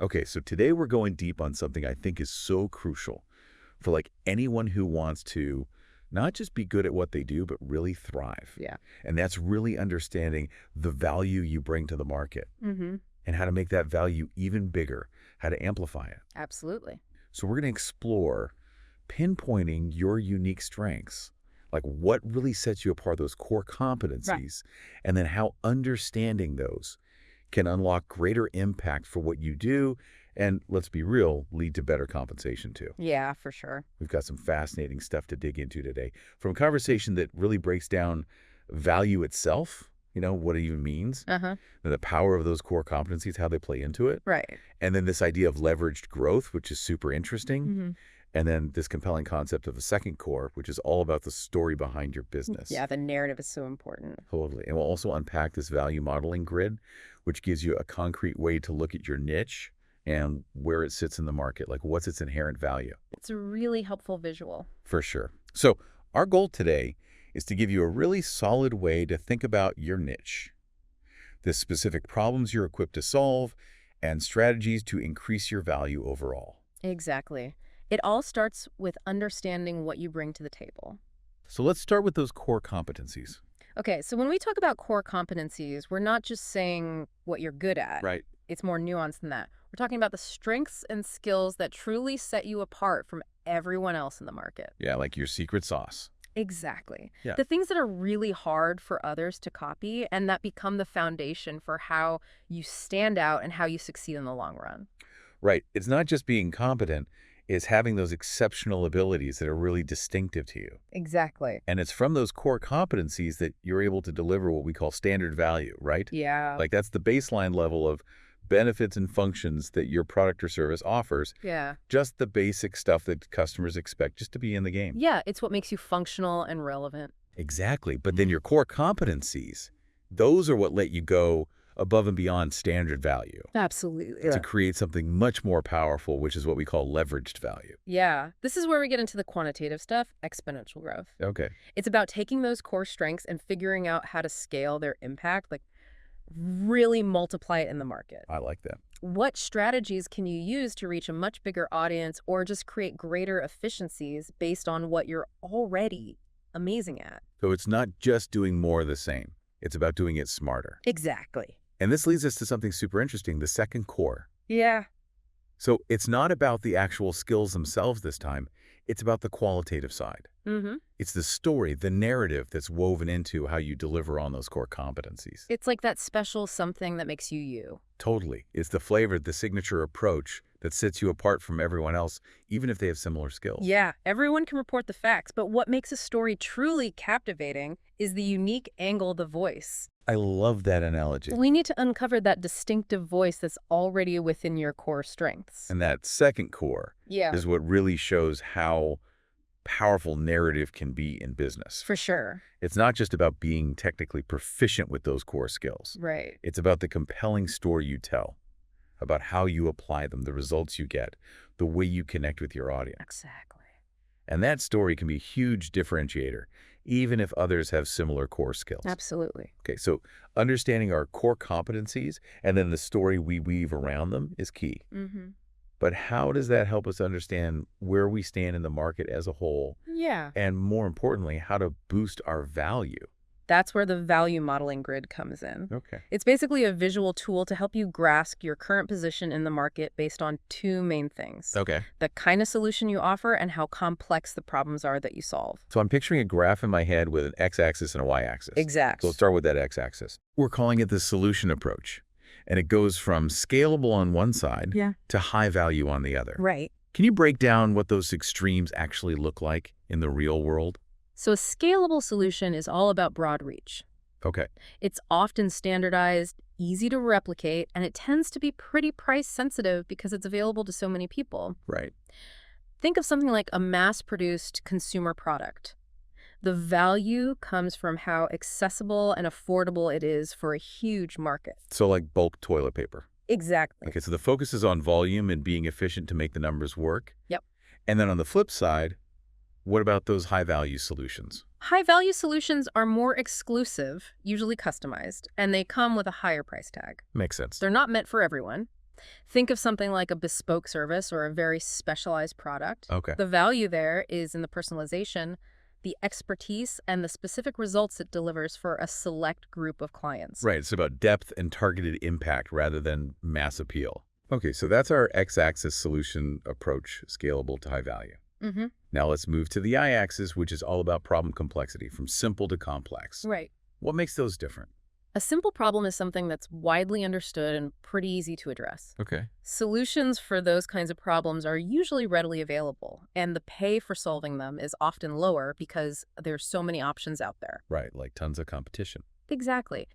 Okay, so today we're going deep on something I think is so crucial for like anyone who wants to not just be good at what they do, but really thrive. Yeah. And that's really understanding the value you bring to the market Mm-hmm. and how to make that value even bigger, how to amplify it. Absolutely. So we're going to explore pinpointing your unique strengths, like what really sets you apart, those core Right. competencies, and then how understanding those can unlock greater impact for what you do and, let's be real, lead to better compensation too. Yeah, for sure. We've got some fascinating stuff to dig into today. From a conversation that really breaks down value itself, what it even means, Uh-huh. and the power of those core competencies, how they play into it, Right. and then this idea of leveraged growth, which is super interesting, Mm-hmm. and then this compelling concept of the second core, which is all about the story behind your business. Yeah, the narrative is so important. Totally. And we'll also unpack this value modeling grid, which gives you a concrete way to look at your niche and where it sits in the market, like what's its inherent value. It's a really helpful visual. For sure. So our goal today is to give you a really solid way to think about your niche, the specific problems you're equipped to solve, and strategies to increase your value overall. Exactly. It all starts with understanding what you bring to the table. So let's start with those core competencies. Okay, so when we talk about core competencies, we're not just saying what you're good at. Right. It's more nuanced than that. We're talking about the strengths and skills that truly set you apart from everyone else in the market. Yeah, like your secret sauce. Exactly. Yeah. The things that are really hard for others to copy and that become the foundation for how you stand out and how you succeed in the long run. Right. It's not just being competent, it's having those exceptional abilities that are really distinctive to you. Exactly. And it's from those core competencies that you're able to deliver what we call standard value, right? Yeah. Like that's the baseline level of benefits and functions that your product or service offers, Yeah. just the basic stuff that customers expect just to be in the game. Yeah, it's what makes you functional and relevant. Exactly. But then your core competencies, those are what let you go above and beyond standard value Absolutely. to create something much more powerful, which is what we call leveraged value. Yeah. This is where we get into the quantitative stuff, exponential growth. Okay. It's about taking those core strengths and figuring out how to scale their impact, like really multiply it in the market. I like that. What strategies can you use to reach a much bigger audience or just create greater efficiencies based on what you're already amazing at? So it's not just doing more of the same. It's about doing it smarter. Exactly. And this leads us to something super interesting, the second core. Yeah. So it's not about the actual skills themselves this time. It's about the qualitative side. Mm-hmm. It's the story, the narrative that's woven into how you deliver on those core competencies. It's like that special something that makes you you. Totally. It's the flavor, the signature approach that sets you apart from everyone else, even if they have similar skills. Yeah, everyone can report the facts, but what makes a story truly captivating is the unique angle, the voice. I love that analogy. We need to uncover that distinctive voice that's already within your core strengths. And that second core Yeah, is what really shows how powerful narrative can be in business. for sure. It's not just about being technically proficient with those core skills. Right. It's about the compelling story you tell, about how you apply them, the results you get, the way you connect with your audience. Exactly. And that story can be a huge differentiator, even if others have similar core skills. Absolutely. Okay, so understanding our core competencies and then the story we weave around them is key. Mm-hmm. But how does that help us understand where we stand in the market as a whole? Yeah. And more importantly, how to boost our value? That's where the value modeling grid comes in. Okay. It's basically a visual tool to help you grasp your current position in the market based on two main things. Okay. The kind of solution you offer and how complex the problems are that you solve. So I'm picturing a graph in my head with an x-axis and a y-axis. Exactly. So let's start with that x-axis. We're calling it the solution approach. And it goes from scalable on one side to high value on the other. Right. Can you break down what those extremes actually look like in the real world? So a scalable solution is all about broad reach. Okay. It's often standardized, easy to replicate, and it tends to be pretty price sensitive because it's available to so many people. Right. Think of something like a mass-produced consumer product. The value comes from how accessible and affordable it is for a huge market. So like bulk toilet paper. Exactly. Okay, so the focus is on volume and being efficient to make the numbers work. Yep. And then on the flip side, what about those high-value solutions? High-value solutions are more exclusive, usually customized, and they come with a higher price tag. Makes sense. They're not meant for everyone. Think of something like a bespoke service or a very specialized product. Okay. The value there is in the personalization, the expertise, and the specific results it delivers for a select group of clients. Right, it's about depth and targeted impact rather than mass appeal. Okay, so that's our x-axis solution approach, scalable to high value. Mm-hmm. Now let's move to the y-axis, which is all about problem complexity, from simple to complex. Right. What makes those different? A simple problem is something that's widely understood and pretty easy to address. Okay. Solutions for those kinds of problems are usually readily available, and the pay for solving them is often lower because there's so many options out there. Right, like tons of competition. Exactly.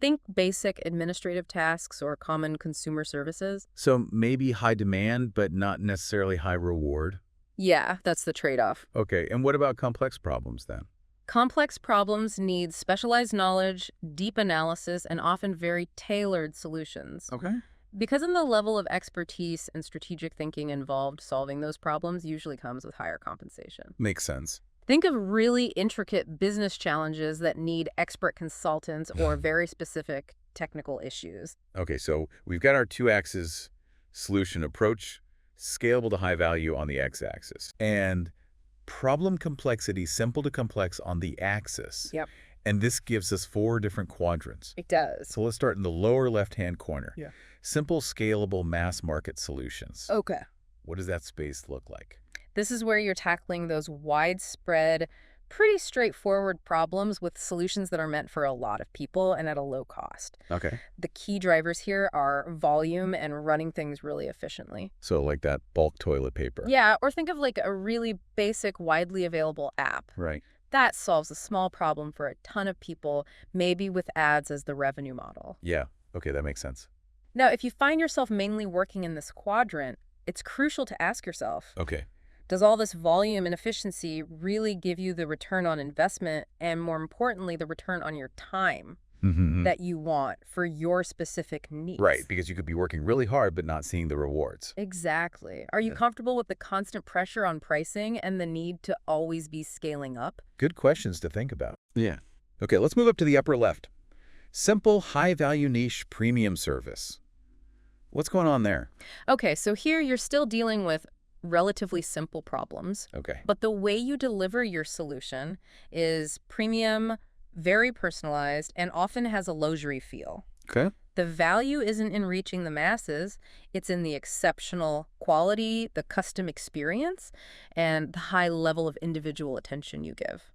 Think basic administrative tasks or common consumer services. So maybe high demand, but not necessarily high reward. Yeah, that's the trade-off. Okay, and what about complex problems then? Complex problems need specialized knowledge, deep analysis, and often very tailored solutions. Okay. Because of the level of expertise and strategic thinking involved, solving those problems usually comes with higher compensation. Makes sense. Think of really intricate business challenges that need expert consultants or very specific technical issues. Okay, so we've got our two-axis solution approach, scalable to high value on the x-axis, and problem complexity, simple to complex on the axis. Yep. And this gives us 4 different quadrants. It does. So let's start in the lower left-hand corner. Yeah. Simple, scalable, mass market solutions. Okay. What does that space look like? This is where you're tackling those widespread, pretty straightforward problems with solutions that are meant for a lot of people and at a low cost. Okay. The key drivers here are volume and running things really efficiently. So like that bulk toilet paper. Yeah, or think of like a really basic, widely available app. Right. That solves a small problem for a ton of people, maybe with ads as the revenue model. Yeah. Okay, that makes sense. Now, if you find yourself mainly working in this quadrant, it's crucial to ask yourself, Okay. does all this volume and efficiency really give you the return on investment and, more importantly, the return on your time that you want for your specific needs? Right, because you could be working really hard but not seeing the rewards. Exactly. Are you comfortable with the constant pressure on pricing and the need to always be scaling up? Good questions to think about. Yeah. Okay, let's move up to the upper left. Simple, high-value niche premium service. What's going on there? Okay, so here you're still dealing with relatively simple problems, Okay. but the way you deliver your solution is premium, very personalized, and often has a luxury feel. Okay. The value isn't in reaching the masses, it's in the exceptional quality, the custom experience, and the high level of individual attention you give.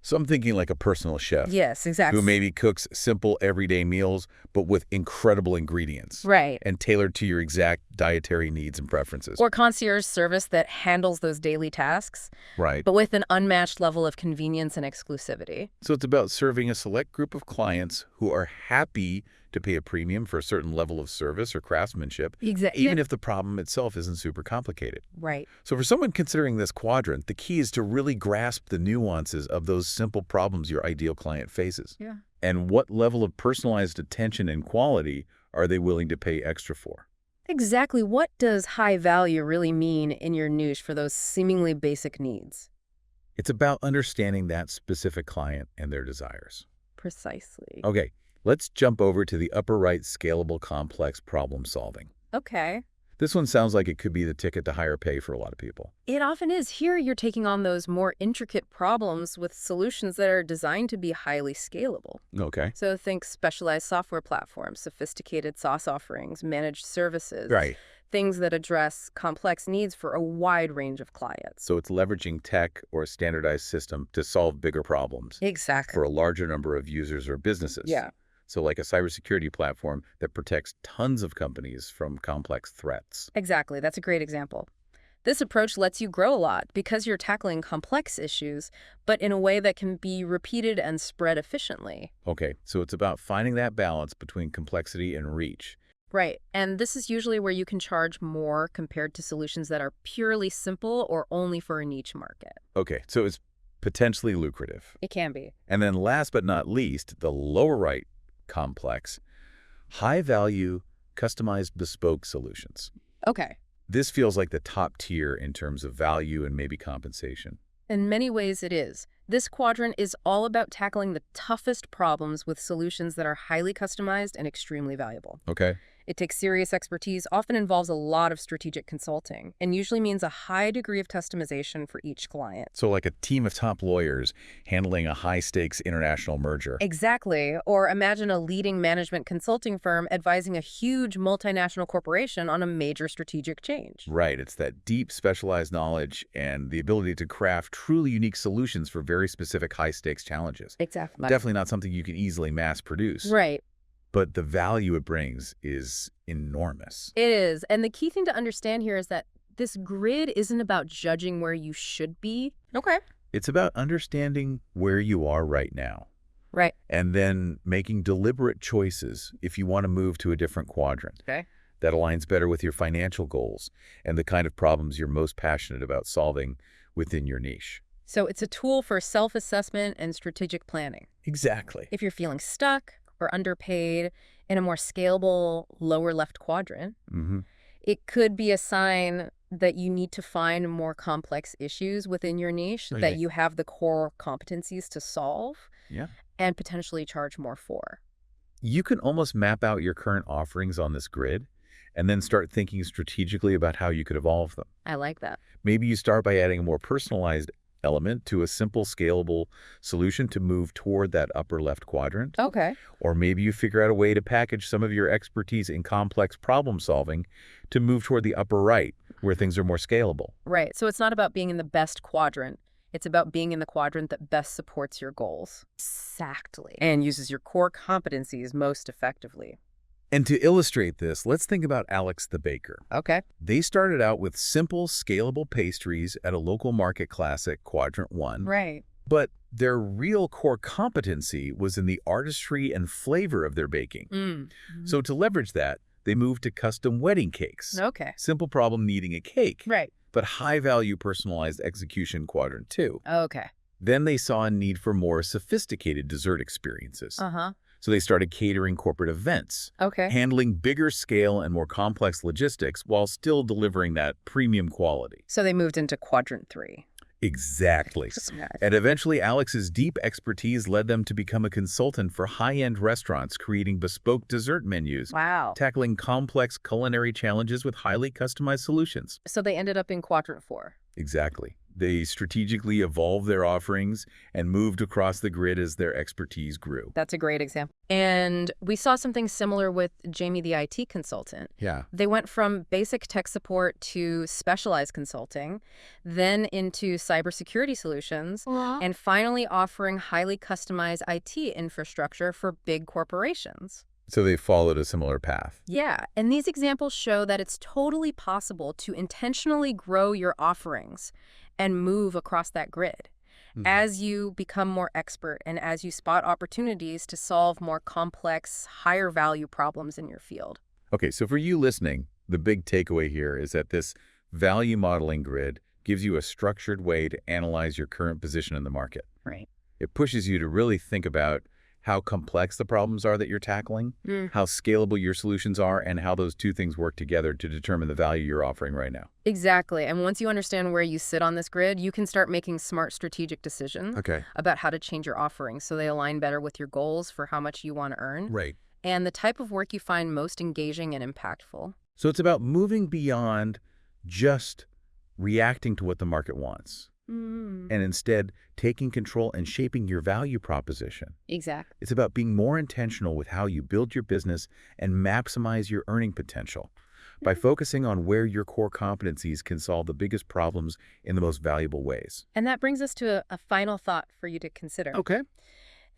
So I'm thinking like a personal chef. Yes, exactly. Who maybe cooks simple everyday meals, but with incredible ingredients. Right. And tailored to your exact dietary needs and preferences. Or concierge service that handles those daily tasks, Right. but with an unmatched level of convenience and exclusivity. So it's about serving a select group of clients who are happy to pay a premium for a certain level of service or craftsmanship, Exactly. even if the problem itself isn't super complicated. Right. So for someone considering this quadrant, the key is to really grasp the nuances of those simple problems your ideal client faces. Yeah. And what level of personalized attention and quality are they willing to pay extra for? Exactly. What does high value really mean in your niche for those seemingly basic needs? It's about understanding that specific client and their desires. Precisely. Okay, let's jump over to the upper right scalable complex problem solving. Okay. This one sounds like it could be the ticket to higher pay for a lot of people. It often is. Here you're taking on those more intricate problems with solutions that are designed to be highly scalable. Okay. So think specialized software platforms, sophisticated SaaS offerings, managed services. Right. Things that address complex needs for a wide range of clients. So it's leveraging tech or a standardized system to solve bigger problems Exactly. for a larger number of users or businesses. Yeah. So like a cybersecurity platform that protects tons of companies from complex threats. Exactly. That's a great example. This approach lets you grow a lot because you're tackling complex issues, but in a way that can be repeated and spread efficiently. Okay, so it's about finding that balance between complexity and reach. Right. And this is usually where you can charge more compared to solutions that are purely simple or only for a niche market. Okay, so it's potentially lucrative. It can be. And then last but not least, the lower right complex, high-value, customized bespoke solutions. Okay. This feels like the top tier in terms of value and maybe compensation. In many ways, it is. This quadrant is all about tackling the toughest problems with solutions that are highly customized and extremely valuable. Okay. It takes serious expertise, often involves a lot of strategic consulting, and usually means a high degree of customization for each client. So like a team of top lawyers handling a high-stakes international merger. Exactly. Or imagine a leading management consulting firm advising a huge multinational corporation on a major strategic change. Right, it's that deep specialized knowledge and the ability to craft truly unique solutions for very specific high-stakes challenges. Exactly. Definitely not something you can easily mass produce. Right. But the value it brings is enormous. It is. And the key thing to understand here is that this grid isn't about judging where you should be. Okay. It's about understanding where you are right now. Right. And then making deliberate choices if you want to move to a different quadrant. Okay. That aligns better with your financial goals and the kind of problems you're most passionate about solving within your niche. So it's a tool for self-assessment and strategic planning. Exactly. If you're feeling stuck or underpaid in a more scalable lower left quadrant, it could be a sign that you need to find more complex issues within your niche that you have the core competencies to solve and potentially charge more for. You can almost map out your current offerings on this grid and then start thinking strategically about how you could evolve them. I like that. Maybe you start by adding a more personalized element to a simple, scalable solution to move toward that upper left quadrant. Okay. Or maybe you figure out a way to package some of your expertise in complex problem solving to move toward the upper right, where things are more scalable. Right. So it's not about being in the best quadrant. It's about being in the quadrant that best supports your goals. Exactly. And uses your core competencies most effectively. And to illustrate this, let's think about Alex the baker. Okay. They started out with simple, scalable pastries at a local market classic, Quadrant 1. Right. But their real core competency was in the artistry and flavor of their baking. So to leverage that, they moved to custom wedding cakes. Okay. Simple problem needing a cake, Right. but high-value personalized execution, Quadrant 2. Okay. Then they saw a need for more sophisticated dessert experiences. So they started catering corporate events, Okay. handling bigger scale and more complex logistics while still delivering that premium quality. So they moved into quadrant 3. Exactly. And eventually, Alex's deep expertise led them to become a consultant for high-end restaurants, creating bespoke dessert menus, Wow. tackling complex culinary challenges with highly customized solutions. So they ended up in quadrant 4. Exactly. They strategically evolved their offerings and moved across the grid as their expertise grew. That's a great example. And we saw something similar with Jamie, the IT consultant. Yeah. They went from basic tech support to specialized consulting, then into cybersecurity solutions, and finally offering highly customized IT infrastructure for big corporations. So they followed a similar path. Yeah, and these examples show that it's totally possible to intentionally grow your offerings and move across that grid as you become more expert and as you spot opportunities to solve more complex, higher value problems in your field. Okay, so for you listening, the big takeaway here is that this value modeling grid gives you a structured way to analyze your current position in the market. Right. It pushes you to really think about how complex the problems are that you're tackling, how scalable your solutions are, and how those two things work together to determine the value you're offering right now. Exactly. And once you understand where you sit on this grid, you can start making smart strategic decisions about how to change your offerings so they align better with your goals for how much you want to earn Right. and the type of work you find most engaging and impactful. So it's about moving beyond just reacting to what the market wants, and instead taking control and shaping your value proposition. Exactly. It's about being more intentional with how you build your business and maximize your earning potential by focusing on where your core competencies can solve the biggest problems in the most valuable ways. And that brings us to a final thought for you to consider. Okay.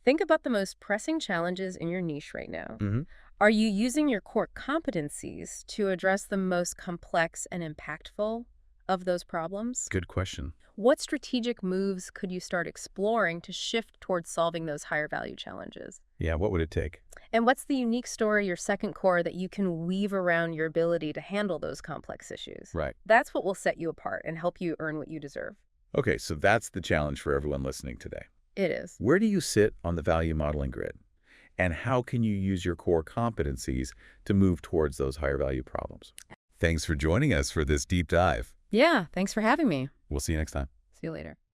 Think about the most pressing challenges in your niche right now. Are you using your core competencies to address the most complex and impactful of those problems? Good question. What strategic moves could you start exploring to shift towards solving those higher value challenges? Yeah, what would it take? And what's the unique story, your second core, that you can weave around your ability to handle those complex issues? Right. That's what will set you apart and help you earn what you deserve. Okay, so that's the challenge for everyone listening today. It is. Where do you sit on the value modeling grid? And how can you use your core competencies to move towards those higher value problems? Thanks for joining us for this deep dive. Yeah, thanks for having me. We'll see you next time. See you later.